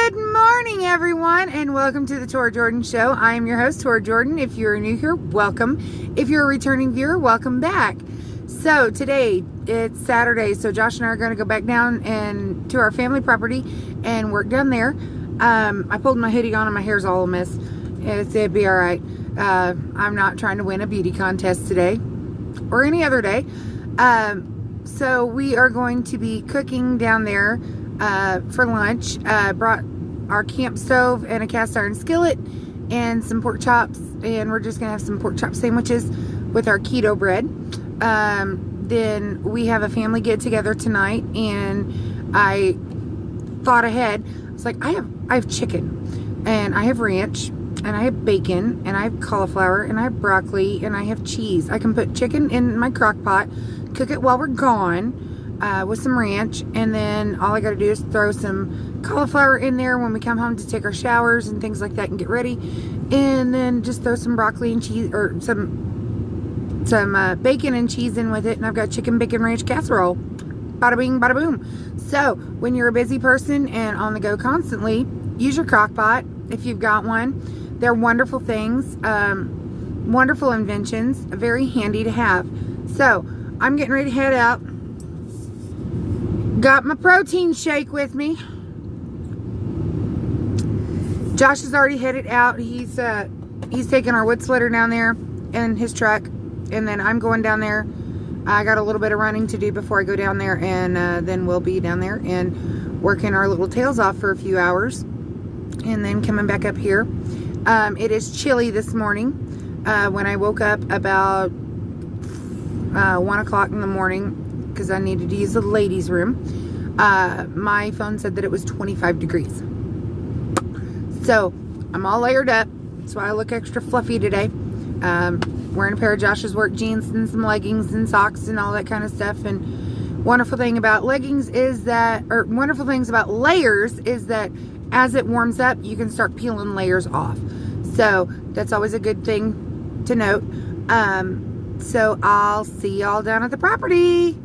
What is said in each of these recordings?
Good morning, everyone, and welcome to the Tora Jordan Show. I am your host, Tora Jordan. If you're new here, welcome. If you're a returning viewer, welcome back. So today, it's Saturday, so Josh and I are going to go back down and to our family property and work down there. I pulled my hoodie on and my hair's all a mess. It'd be all right. I'm not trying to win a beauty contest today or any other day. So we are going to be cooking down there for lunch. Brought our camp stove and a cast iron skillet and some pork chops, and we're just gonna have some pork chop sandwiches with our keto bread. Then we have a family get together tonight, and I thought ahead. It's like I have chicken, and I have ranch, and I have bacon, and I have cauliflower, and I have broccoli, and I have cheese. I can put chicken in my crock pot, cook it while we're gone with some ranch, and then all I got to do is throw some cauliflower in there when we come home to take our showers and things like that and get ready, and then just throw some broccoli and cheese or some bacon and cheese in with it, and I've got chicken bacon ranch casserole. Bada bing, bada boom. So when you're a busy person and on the go constantly, use your crock pot if you've got one. They're wonderful things, wonderful inventions, very handy to have. So I'm getting ready to head out. Got my protein shake with me. Josh has already headed out. He's taking our wood splitter down there in his truck, and then I'm going down there. I got a little bit of running to do before I go down there, and then we'll be down there and working our little tails off for a few hours, and then coming back up here. It is chilly this morning. When I woke up about 1 o'clock in the morning, because I needed to use the ladies' room, my phone said that it was 25 degrees. So I'm all layered up. That's why I look extra fluffy today. Wearing a pair of Josh's work jeans and some leggings and socks and all that kind of stuff. And wonderful thing about leggings is that, or wonderful things about layers is that as it warms up, you can start peeling layers off. So that's always a good thing to note. So I'll see y'all down at the property.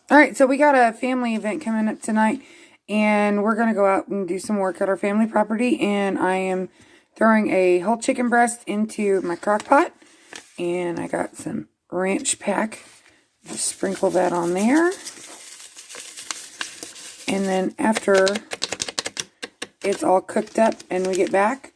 All right, so we got a family event coming up tonight, and we're going to go out and do some work at our family property, and I am throwing a whole chicken breast into my crock pot, and I got some ranch pack. Just sprinkle that on there. And then after it's all cooked up and we get back,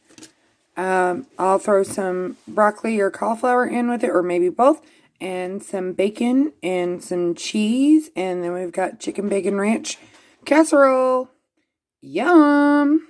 I'll throw some broccoli or cauliflower in with it, or maybe both, and some bacon and some cheese, and then we've got chicken bacon ranch casserole. Yum!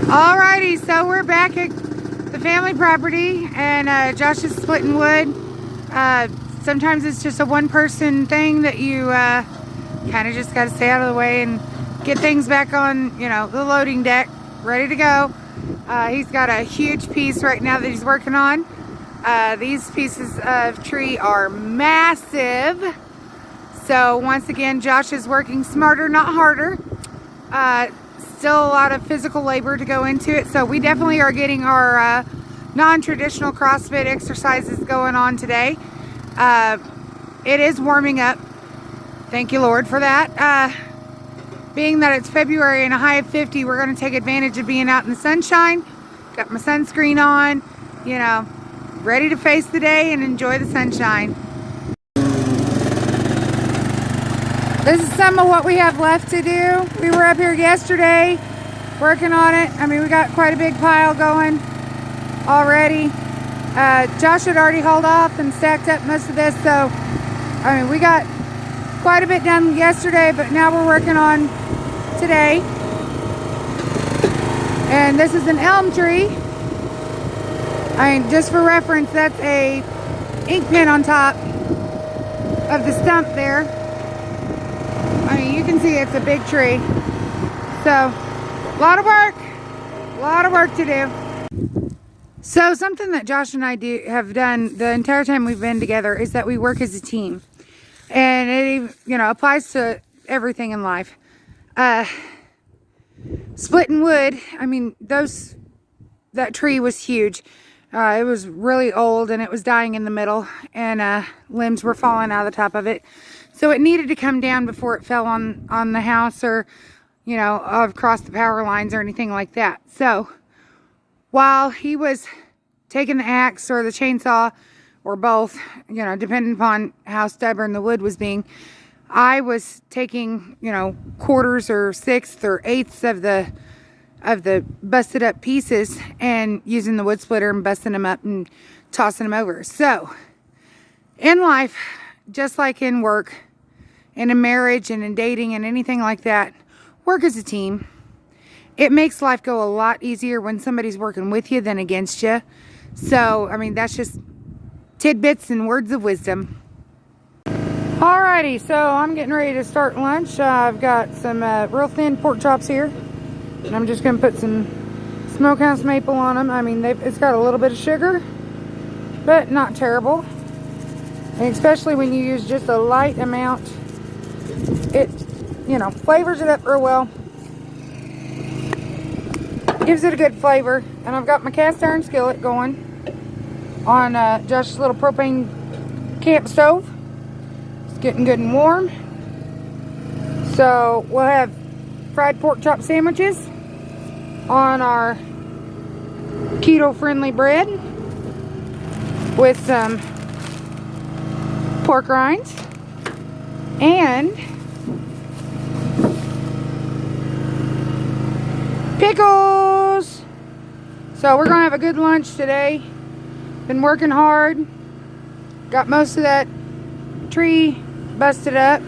Alrighty, so we're back at the family property, and Josh is splitting wood. Sometimes it's just a one-person thing that you kind of just got to stay out of the way and get things back on, the loading deck, ready to go. He's got a huge piece right now that he's working on. These pieces of tree are massive. So once again, Josh is working smarter, not harder. Still a lot of physical labor to go into it, so we definitely are getting our non-traditional CrossFit exercises going on today. It is warming up, thank you Lord for that. Being that it's February and a high of 50, we're going to take advantage of being out in the sunshine. Got my sunscreen on, ready to face the day and enjoy the sunshine. This is some of what we have left to do. We were up here yesterday working on it. We got quite a big pile going already. Josh had already hauled off and stacked up most of this, so we got quite a bit done yesterday, but now we're working on today. And this is an elm tree. Just for reference, that's a ink pen on top of the stump there. I mean, you can see it's a big tree. So, a lot of work to do. So, something that Josh and I have done the entire time we've been together is that we work as a team. And it, applies to everything in life. Splitting wood, I mean, that tree was huge. It was really old and it was dying in the middle, and limbs were falling out of the top of it. So it needed to come down before it fell on the house, or, across the power lines or anything like that. So while he was taking the axe or the chainsaw, or both, depending upon how stubborn the wood was being, I was taking, quarters or sixths or eighths of the busted up pieces and using the wood splitter and busting them up and tossing them over. So in life, just like in work and in marriage and in dating and anything like that, work as a team. It makes life go a lot easier when somebody's working with you than against you. So, I mean, that's just tidbits and words of wisdom. Alrighty, so I'm getting ready to start lunch. I've got some real thin pork chops here, and I'm just going to put some smokehouse maple on them. I mean, it's got a little bit of sugar, but not terrible. And especially when you use just a light amount, it, flavors it up real well. Gives it a good flavor. And I've got my cast iron skillet going on Josh's little propane camp stove. It's getting good and warm. So we'll have fried pork chop sandwiches on our keto friendly bread with some pork rinds and pickles. So we're gonna have a good lunch today. Been working hard. Got most of that tree busted up.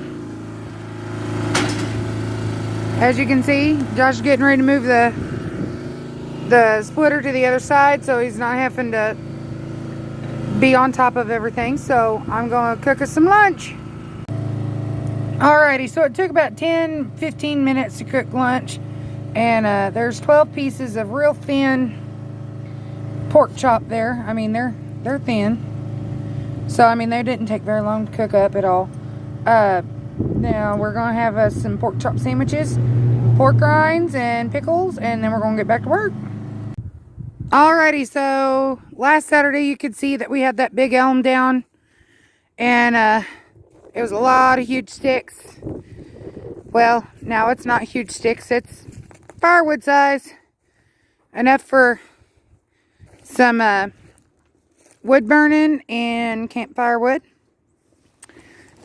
As you can see, Josh is getting ready to move the splitter to the other side, so he's not having to be on top of everything. So I'm gonna cook us some lunch. Alrighty, so it took about 10-15 minutes to cook lunch, and there's 12 pieces of real thin pork chop there. I mean, they're thin, so I mean, they didn't take very long to cook up at all. Now we're gonna have some pork chop sandwiches, pork rinds and pickles, and then we're gonna get back to work. Alrighty, so last Saturday you could see that we had that big elm down, and it was a lot of huge sticks. Well, now it's not huge sticks, it's firewood size, enough for some wood burning and campfire wood,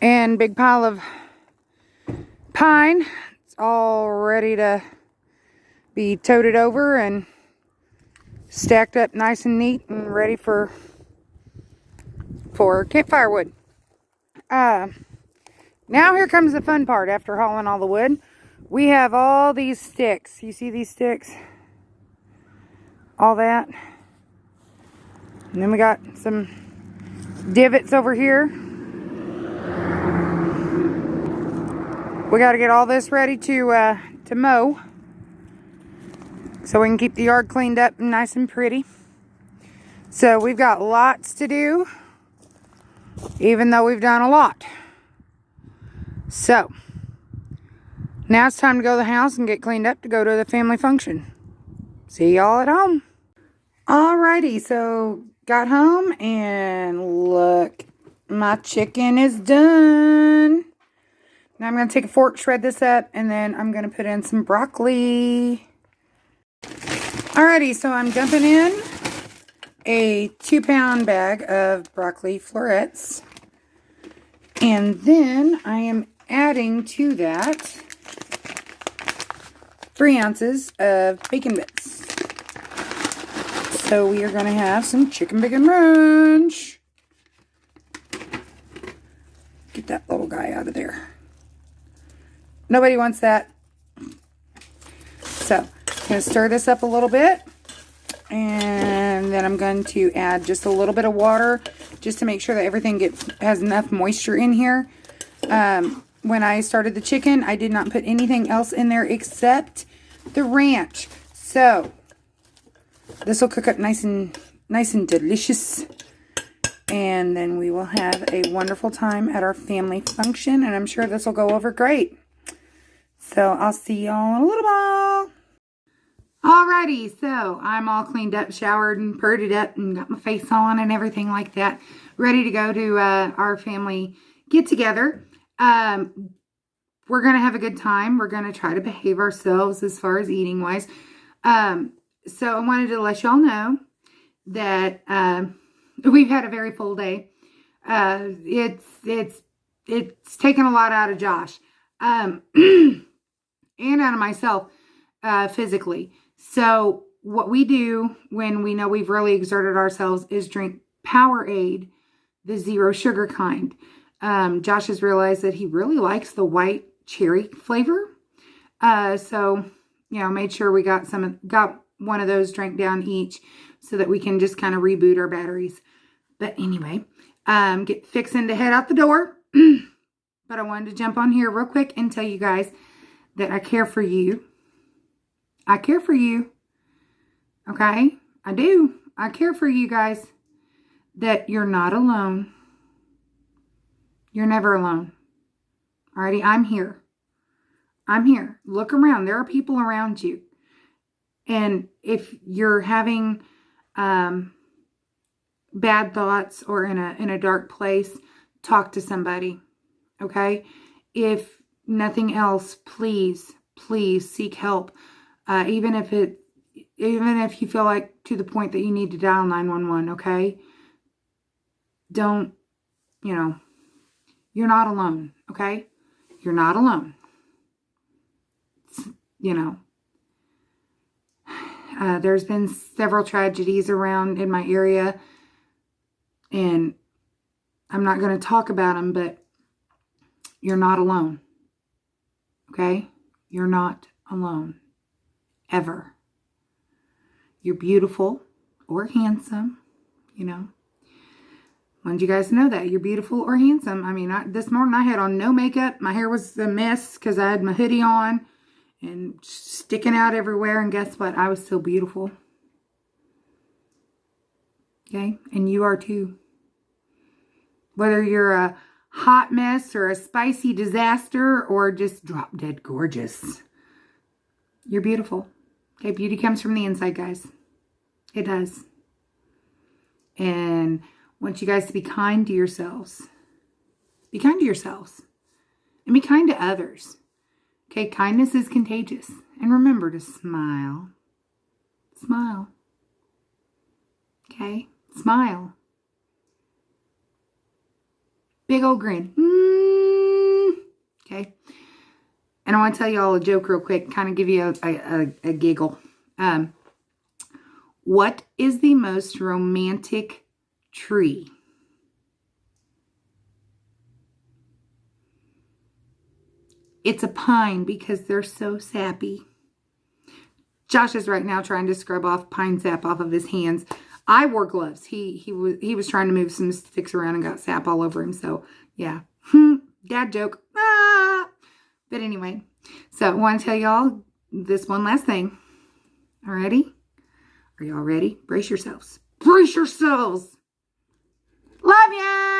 and big pile of pine. It's all ready to be toted over and stacked up nice and neat and ready for campfire wood. Now here comes the fun part. After hauling all the wood, we have all these sticks. You see these sticks? All that. And then we got some divots over here. We got to get all this ready to mow, so we can keep the yard cleaned up and nice and pretty. So we've got lots to do, even though we've done a lot. So now it's time to go to the house and get cleaned up to go to the family function. See y'all at home. Alrighty, so got home and look, my chicken is done. Now I'm going to take a fork, shred this up, and then I'm going to put in some broccoli. Alrighty, so I'm dumping in a 2-pound bag of broccoli florets. And then I am adding to that 3 ounces of bacon bits. So we are going to have some chicken bacon ranch. Get that little guy out of there. Nobody wants that. So, I'm going to stir this up a little bit. And then I'm going to add just a little bit of water just to make sure that everything has enough moisture in here. when I started the chicken, I did not put anything else in there except the ranch. So this will cook up nice and delicious. And then we will have a wonderful time at our family function. And I'm sure this will go over great. So I'll see y'all in a little while. Alrighty, so I'm all cleaned up, showered, and purred up, and got my face on and everything like that. Ready to go to our family get-together. We're going to have a good time. We're going to try to behave ourselves as far as eating-wise. So I wanted to let y'all know that we've had a very full day. It's taken a lot out of Josh and out of myself physically. So what we do when we know we've really exerted ourselves is drink Powerade, the zero sugar kind. Josh has realized that he really likes the white cherry flavor. So, you know, made sure we got one of those drank down each so that we can just kind of reboot our batteries. But anyway, get fixing to head out the door. But I wanted to jump on here real quick and tell you guys that I care for you. I care for you. Okay? I do. I care for you guys. That you're not alone. You're never alone. Alrighty? I'm here. I'm here. Look around. There are people around you. And if you're having bad thoughts or in a dark place, talk to somebody. Okay? If nothing else, please seek help. Even if you feel like to the point that you need to dial 911, okay? Don't, you're not alone, okay? You're not alone. There's been several tragedies around in my area, and I'm not going to talk about them, but you're not alone, okay? You're not alone. Ever. You're beautiful or handsome, Wanted you guys to know that. You're beautiful or handsome. I mean, this morning I had on no makeup. My hair was a mess because I had my hoodie on and sticking out everywhere. And guess what? I was still beautiful. Okay? And you are too. Whether you're a hot mess or a spicy disaster or just drop dead gorgeous, you're beautiful. Okay, beauty comes from the inside, guys. It does. And I want you guys to be kind to yourselves. Be kind to yourselves. And be kind to others. Okay, kindness is contagious. And remember to smile. Smile. Okay, smile. Big old grin. Okay. And I want to tell you all a joke real quick, kind of give you a giggle. What is the most romantic tree? It's a pine because they're so sappy. Josh is right now trying to scrub off pine sap off of his hands. I wore gloves. He was trying to move some sticks around and got sap all over him. So, yeah. Dad joke. But anyway, so I want to tell y'all this one last thing. Alrighty? Are y'all ready? Brace yourselves. Brace yourselves. Love ya!